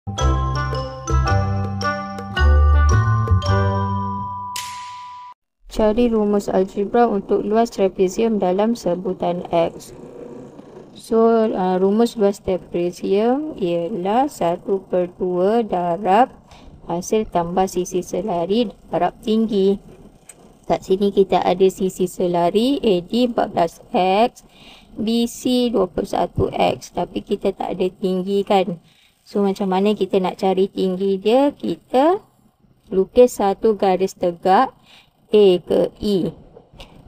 Cari rumus algebra untuk luas trapezium dalam sebutan X. So, rumus luas trapezium ialah 1/2 darab hasil tambah sisi selari darab tinggi. Kat sini kita ada sisi selari AD 14X, BC 21X. Tapi kita tak ada tinggi kan. So, macam mana kita nak cari tinggi dia? Kita lukis satu garis tegak A ke E.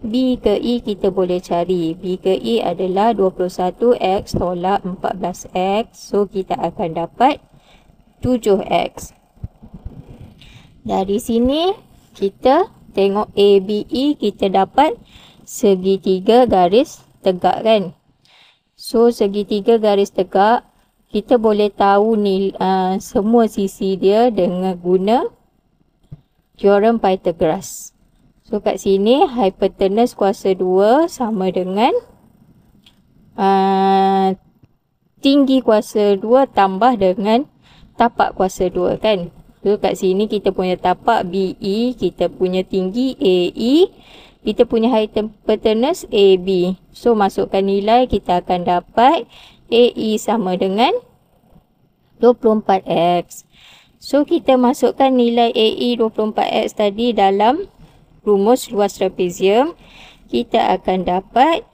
B ke E kita boleh cari. B ke E adalah 21X tolak 14X. So, kita akan dapat 7X. Dari sini, kita tengok ABE, kita dapat segitiga garis tegak kan. So, segitiga garis tegak, kita boleh tahu ni semua sisi dia dengan guna teorem Pythagoras. So, kat sini, hypotenuse kuasa 2 sama dengan tinggi kuasa 2 tambah dengan tapak kuasa 2 kan. So, kat sini kita punya tapak BE, kita punya tinggi AE, kita punya hypotenuse AB. So, masukkan nilai, kita akan dapat AE sama dengan 24X. So, kita masukkan nilai AE 24X tadi dalam rumus luas trapezium. Kita akan dapat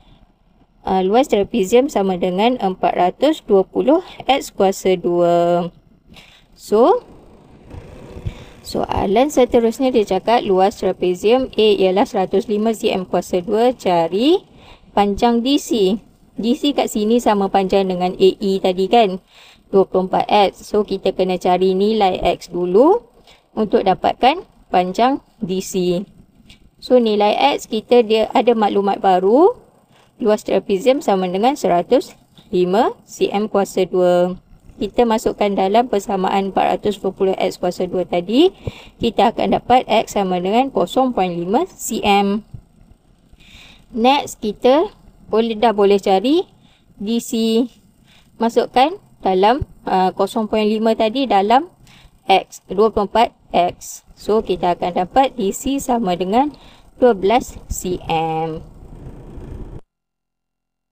luas trapezium sama dengan 420X kuasa 2. So, soalan seterusnya dia cakap luas trapezium A ialah 105 cm kuasa 2. Cari panjang DC. DC kat sini sama panjang dengan AE tadi kan. 24X. So, kita kena cari nilai X dulu untuk dapatkan panjang DC. So, nilai X kita dia ada maklumat baru. Luas trapezium sama dengan 105 cm kuasa 2. Kita masukkan dalam persamaan 420X kuasa 2 tadi. Kita akan dapat X sama dengan 0.5 cm. Next, kita dah boleh cari DC. Masukkan dalam 0.5 tadi dalam X, 24X. So, kita akan dapat DC sama dengan 12 cm.